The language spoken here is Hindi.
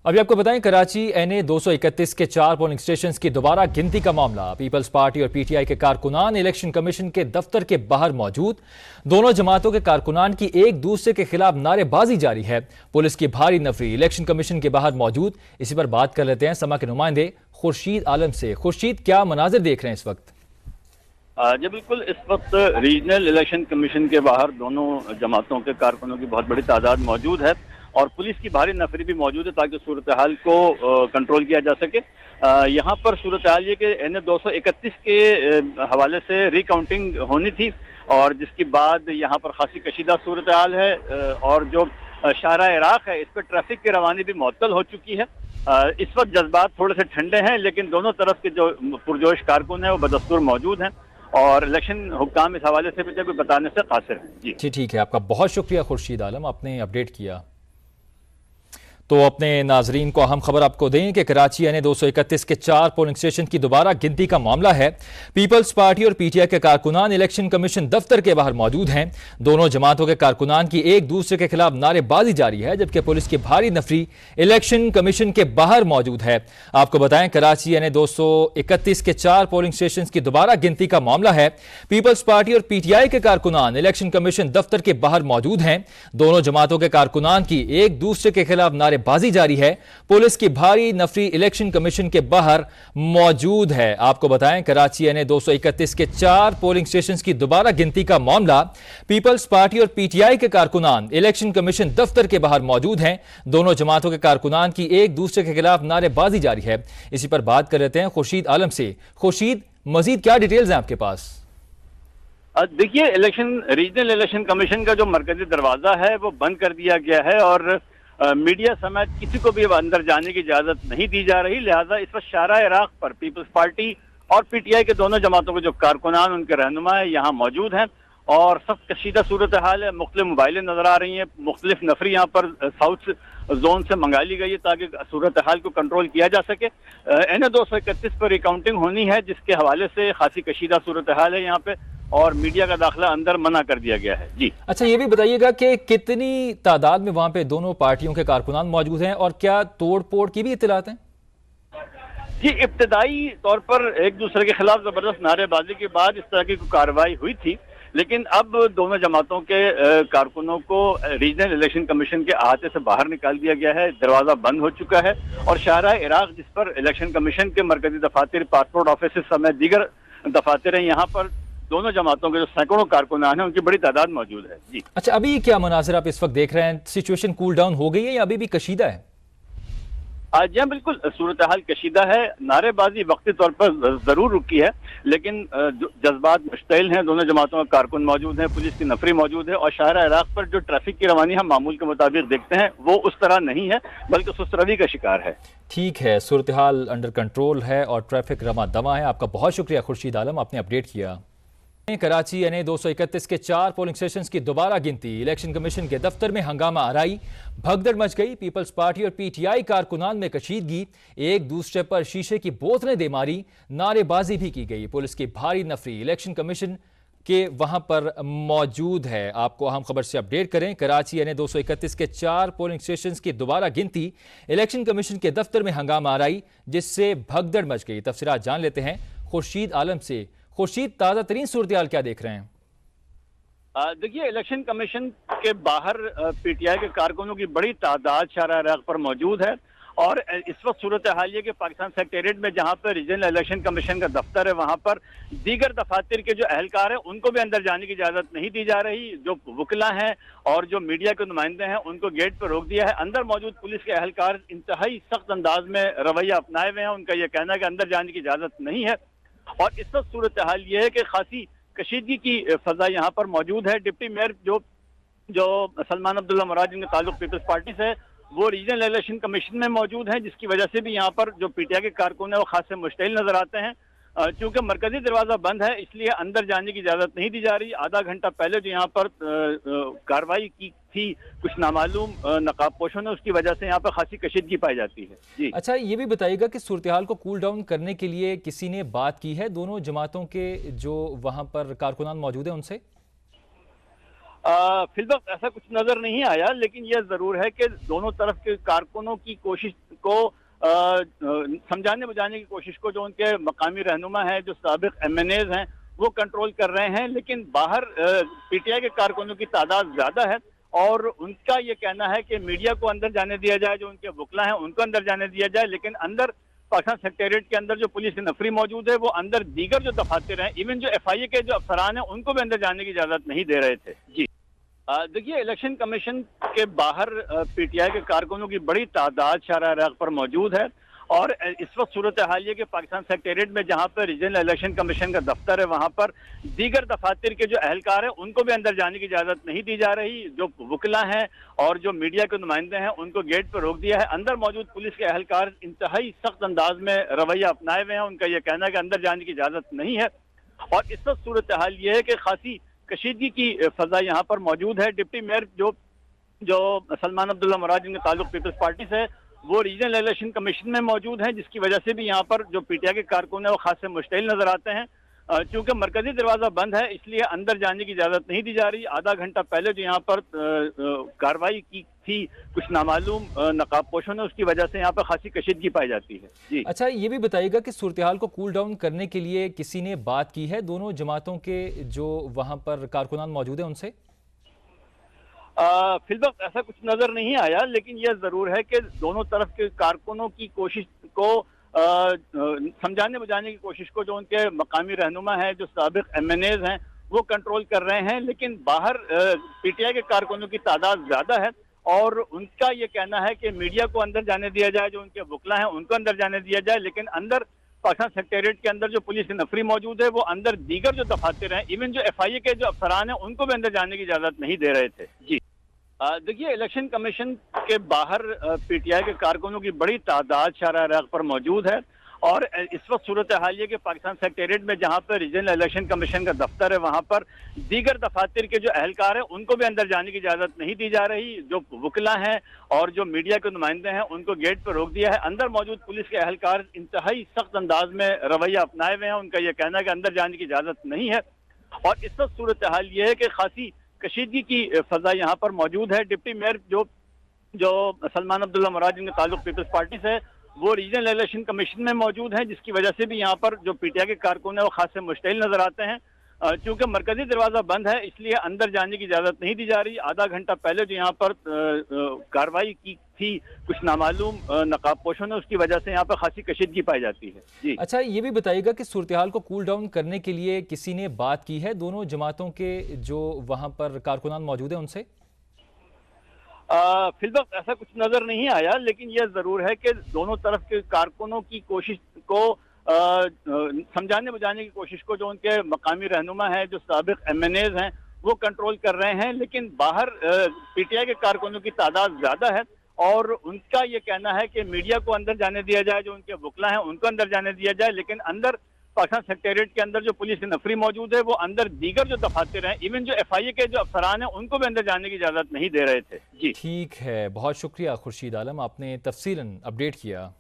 अभी आपको बताएं, कराची एनए 231 के 4 पोलिंग स्टेशन की दोबारा गिनती का मामला। पीपल्स पार्टी और पीटीआई के कारकुनान इलेक्शन कमीशन के दफ्तर के बाहर मौजूद। दोनों जमातों के कारकुनान की एक दूसरे के खिलाफ नारेबाजी जारी है। पुलिस की भारी नफरी इलेक्शन कमीशन के बाहर मौजूद। इसी पर बात कर लेते हैं समा के नुमाइंदे खुर्शीद आलम से। खुर्शीद, क्या मनाजिर देख रहे हैं इस वक्त? जी बिल्कुल, इस वक्त रीजनल इलेक्शन कमीशन के बाहर दोनों जमातों के कारकुनों की बहुत बड़ी तादाद मौजूद है और पुलिस की भारी नफरी भी मौजूद है ताकि सूरत हाल को कंट्रोल किया जा सके। यहाँ पर सूरत हाल ये कि एनए 231 के हवाले से रिकाउंटिंग होनी थी और जिसके बाद यहाँ पर खासी कशीदा सूरत हाल है और जो शाहरा इराक है इस पर ट्रैफिक की रवानी भी मुअत्तल हो चुकी है। इस वक्त जज्बात थोड़े से ठंडे हैं लेकिन दोनों तरफ के जो पुरजोश कारकुन हैं वो बदस्तूर मौजूद हैं और इलेक्शन हुक्काम इस हवाले से भी बताने से कासिर हैं। जी ठीक है, आपका बहुत शुक्रिया खुर्शीद आलम, आपने अपडेट किया। तो अपने नाजरीन को अहम खबर आपको दें कि कराची एनए 231 के 4 पोलिंग स्टेशन की दोबारा गिनती का मामला है। पीपल्स पार्टी और पीटीआई के कारकुनान इलेक्शन कमीशन दफ्तर के बाहर मौजूद हैं। दोनों जमातों के कारकुनान की एक दूसरे के खिलाफ नारेबाजी जारी है, जबकि पुलिस की भारी नफरी इलेक्शन कमीशन के बाहर मौजूद है। आपको बताएं, कराची एनए 231 के 4 पोलिंग स्टेशन की दोबारा गिनती का मामला है। पीपल्स पार्टी और पीटीआई के कारकुनान इलेक्शन कमीशन दफ्तर के बाहर मौजूद हैं। दोनों जमातों के कारकुनान की एक दूसरे के खिलाफ बाजी जारी है। पुलिस की भारी नफरी इलेक्शन कमीशन के बाहर मौजूद है। आपको बताएं, कराची एनए 231 के 4 पोलिंग स्टेशन की दोबारा गिनती का मामला। पीपल्स पार्टी और पीटीआई के कारकुनान इलेक्शन कमीशन दफ्तर के बाहर मौजूद हैं। दोनों जमातों के कारकुनान की एक दूसरे के खिलाफ नारेबाजी जारी है। इसी पर बात कर लेते हैं खुर्शीद आलम से। खुर्शीद, मजीद क्या डिटेल्स हैं आपके पास? देखिए, रीजनल इलेक्शन कमीशन का जो मरकजी दरवाजा है वो बंद कर दिया गया है और मीडिया समेत किसी को भी अंदर जाने की इजाजत नहीं दी जा रही। लिहाजा इस वक्त शाहरा इराक पर पीपल्स पार्टी और पीटीआई के दोनों जमातों के जो कारकुनान उनके रहनुमा है यहाँ मौजूद हैं और सख्त कशीदा सूरत हाल है। मुख्तलिफ मोबाइलें नजर आ रही हैं, मुख्तलिफ नफरी यहाँ पर साउथ जोन से मंगा ली गई है ताकि सूरत हाल को कंट्रोल किया जा सके। एनए 231 पर रिकाउंटिंग होनी है जिसके हवाले से खासी कशीदा सूरत हाल है यहाँ पे और मीडिया का दाखिला अंदर मना कर दिया गया है। जी अच्छा, ये भी बताइएगा कि कितनी तादाद में वहां पे दोनों पार्टियों के कारकुनान मौजूद हैं और क्या तोड़ फोड़ की भी इत्तलात हैं? जी, इब्तदाई तौर पर एक दूसरे के खिलाफ जबरदस्त नारेबाजी के बाद इस तरह की कार्रवाई हुई थी लेकिन अब दोनों जमातों के कारकुनों को रीजनल इलेक्शन कमीशन के अहाते से बाहर निकाल दिया गया है। दरवाजा बंद हो चुका है और शाहरा इराक जिस पर इलेक्शन कमीशन के मरकजी दफातर, पासपोर्ट ऑफिस समेत दीगर दफातर हैं, यहाँ पर दोनों जमातों के जो सैकड़ों कारकुनान हैं उनकी बड़ी तादाद मौजूद है। जी अच्छा, अभी क्या मनाजिर आप इस वक्त देख रहे हैं? सिचुएशन कूल डाउन हो गई है या अभी भी कशीदा है? आज यहाँ बिल्कुल सूरत हाल कशीदा है। नारेबाजी वक्ती तौर पर जरूर रुकी है लेकिन जज्बात मुश्तइल हैं। दोनों जमातों के कारकुन मौजूद हैं, पुलिस की नफरी मौजूद है और शाहरा इराक पर जो ट्रैफिक की रवानी हम मामूल के मुताबिक देखते हैं वो उस तरह नहीं है बल्कि सुस्तरवी का शिकार है। ठीक है, सूरत हाल अंडर कंट्रोल है और ट्रैफिक रमा दमा है। आपका बहुत शुक्रिया खुर्शीद आलम, आपने अपडेट किया। कराची एनए 231 के 4 पोलिंग स्टेशन की दोबारा गिनती। इलेक्शन कमीशन के दफ्तर में हंगामा आराई, भगदड़ मच गई। पीपल्स पार्टी और पीटीआई कारकुनान में कशीदगी, एक दूसरे पर शीशे की बोतलें दे मारी, नारेबाजी भी की गई। पुलिस की भारी नफरी इलेक्शन कमीशन के वहां पर मौजूद है। आपको अहम खबर से अपडेट करें, कराची एनए 231 के 4 पोलिंग स्टेशन की दोबारा गिनती। इलेक्शन कमीशन के दफ्तर में हंगामा आराई जिससे भगदड़ मच गई। तफसीलात जान लेते हैं खुर्शीद आलम से। खुर्शीद, ताज़ा तरीन सूरत क्या देख रहे हैं? देखिए, इलेक्शन कमीशन के बाहर पीटीआई के कारकुनों की बड़ी तादाद शाहरा इराक पर मौजूद है और इस वक्त सूरत हाल ये कि पाकिस्तान सेक्रेटेरिएट में जहां पर रीजनल इलेक्शन कमीशन का दफ्तर है वहां पर दीगर दफातर के जो अहलकार हैं उनको भी अंदर जाने की इजाजत नहीं दी जा रही। जो वकला हैं और जो मीडिया के नुमाइंदे हैं उनको गेट पर रोक दिया है। अंदर मौजूद पुलिस के अहलकार इंतहाई सख्त अंदाज में रवैया अपनाए हुए हैं। उनका यह कहना है कि अंदर जाने की इजाजत नहीं है और इस वक्त सूरत हाल ये है कि खासी कशीदगी की फजा यहाँ पर मौजूद है। डिप्टी मेयर जो सलमान अब्दुल्ला मुराद जिनका ताल्लुक पीपल्स पार्टी से है वो रीजनल इलेक्शन कमीशन में मौजूद हैं जिसकी वजह से भी यहाँ पर जो पीटीआई के कारकुन है वो खासे मुश्तइल नजर आते हैं। चूंकि मरकजी दरवाजा बंद है इसलिए अंदर जाने की इजाजत नहीं दी जा रही। आधा घंटा पहले जो यहाँ पर कार्रवाई की थी कुछ नामालूम नकाबपोशों ने, उसकी वजह से यहाँ पर खासी कशीदगी पाई जाती है। जी अच्छा, ये भी बताइएगा कि सूरत हाल को कूल डाउन करने के लिए किसी ने बात की है दोनों जमातों के जो वहां पर कारकुनान मौजूद है उनसे? फिलवक्त ऐसा कुछ नजर नहीं आया, लेकिन यह जरूर है कि दोनों तरफ के कारकुनों की कोशिश को समझाने बुझाने की कोशिश को जो उनके मकामी रहनुमा है, जो साबिक एमएनएज हैं, वो कंट्रोल कर रहे हैं। लेकिन बाहर पीटीआई के कारकुनों की तादाद ज्यादा है और उनका ये कहना है कि मीडिया को अंदर जाने दिया जाए, जो उनके वकला हैं उनको अंदर जाने दिया जाए, लेकिन अंदर पाकिस्तान सेक्रेटरीट के अंदर जो पुलिस की नफरी मौजूद है, वो अंदर दीगर जो दफातर हैं, इवन जो एफआईए के जो अफसरान हैं, उनको भी अंदर जाने की इजाजत नहीं दे रहे थे। जी देखिए, इलेक्शन कमीशन के बाहर पीटीआई के कारकुनों की बड़ी तादाद शारा राग पर मौजूद है और इस वक्त सूरत हाल ये कि पाकिस्तान सेक्रेटरीट में जहां पर रीजनल इलेक्शन कमीशन का दफ्तर है, वहां पर दीगर दफातर के जो अहलकार हैं, उनको भी अंदर जाने की इजाजत नहीं दी जा रही। जो वकला हैं और जो मीडिया के नुमाइंदे हैं, उनको गेट पर रोक दिया है। अंदर मौजूद पुलिस के अहलकार इंतहाई सख्त अंदाज में रवैया अपनाए हुए हैं। उनका यह कहना है कि अंदर जाने की इजाजत नहीं है और इस वक्त सूरत हाल ये है कि खासी कशीदगी की फजा यहाँ पर मौजूद है। डिप्टी मेयर जो जो सलमान अब्दुल्ला मुराद, जिनका ताल्लुक पीपल्स पार्टी से है, वो रीजनल इलेक्शन कमीशन में मौजूद हैं, जिसकी वजह से भी यहाँ पर जो पीटीआई के कारकुन है वो खासे मुश्तिल नजर आते हैं। चूंकि मरकजी दरवाजा बंद है, इसलिए अंदर जाने की इजाजत नहीं दी जा रही। आधा घंटा पहले जो यहाँ पर कार्रवाई की थी कुछ नामालूम नकाबपोशों ने, उसकी वजह से यहाँ पर खासी कशीदगी पाई जाती है। जी अच्छा, ये भी बताइएगा कि सूरत हाल को कूल डाउन करने के लिए किसी ने बात की है दोनों जमातों के जो वहां पर कारकुनान मौजूद है उनसे? फिलवक्त ऐसा कुछ नजर नहीं आया, लेकिन यह जरूर है कि दोनों तरफ के कारकुनों की कोशिश को समझाने बुझाने की कोशिश को जो उनके मकामी रहनुमा है, जो साबिक एमएनएज हैं, वो कंट्रोल कर रहे हैं। लेकिन बाहर पीटीआई के कारकुनों की तादाद ज्यादा है और उनका ये कहना है कि मीडिया को अंदर जाने दिया जाए, जो उनके वकला हैं उनको अंदर जाने दिया जाए, लेकिन अंदर पाकिस्तान सेक्रेटरीट के अंदर जो पुलिस की नफरी मौजूद है, वो अंदर दीगर जो दफातर हैं, इवन जो एफआईए के जो अफसरान हैं, उनको भी अंदर जाने की इजाजत नहीं दे रहे थे। जी देखिए, इलेक्शन कमीशन के बाहर पीटीआई के कारकुनों की बड़ी तादाद शारा राग पर मौजूद है और इस वक्त सूरत हाल ये कि पाकिस्तान सेक्रेटरीट में जहां पर रीजनल इलेक्शन कमीशन का दफ्तर है, वहां पर दीगर दफातर के जो अहलकार हैं, उनको भी अंदर जाने की इजाजत नहीं दी जा रही। जो वकला हैं और जो मीडिया के नुमाइंदे हैं, उनको गेट पर रोक दिया है। अंदर मौजूद पुलिस के अहलकार इंतहाई सख्त अंदाज में रवैया अपनाए हुए हैं। उनका यह कहना है कि अंदर जाने की इजाजत नहीं है और इस वक्त सूरत हाल ये है कि खासी कशीदगी की फजा यहाँ पर मौजूद है। डिप्टी मेयर जो जो सलमान अब्दुल्ला मुराद, जिनका ताल्लुक पीपल्स पार्टी से है, वो रीजनल इलेक्शन कमीशन में मौजूद हैं, जिसकी वजह से भी यहाँ पर जो पीटीआई के कारकुन है वो खासे मुश्तिल नजर आते हैं। चूंकि मरकजी दरवाजा बंद है, इसलिए अंदर जाने की इजाजत नहीं दी जा रही। आधा घंटा पहले जो यहाँ पर कार्रवाई की थी कुछ नामालूम नकाबपोशों ने, उसकी वजह से यहाँ पर खासी कशीदगी पाई जाती है। जी अच्छा, ये भी बताइएगा कि सूरत हाल को कूल डाउन करने के लिए किसी ने बात की है दोनों जमातों के जो वहां पर कारकुनान मौजूद है उनसे? फिलवक्त ऐसा कुछ नजर नहीं आया, लेकिन यह जरूर है कि दोनों तरफ के कारकुनों की कोशिश को समझाने बुझाने की कोशिश को जो उनके मकामी रहनुमा है, जो साबिक एमएनएज हैं, वो कंट्रोल कर रहे हैं। लेकिन बाहर पीटीआई के कारकुनों की तादाद ज्यादा है और उनका ये कहना है कि मीडिया को अंदर जाने दिया जाए, जो उनके वकला हैं उनको अंदर जाने दिया जाए, लेकिन अंदर पाकिस्तान सेक्रेटरीट के अंदर जो पुलिस की नफरी मौजूद है, वो अंदर दीगर जो दफातर हैं, इवन जो एफआईए के जो अफसरान हैं, उनको भी अंदर जाने की इजाजत नहीं दे रहे थे। जी ठीक है, बहुत शुक्रिया खुर्शीद आलम, आपने तफसीलन अपडेट किया।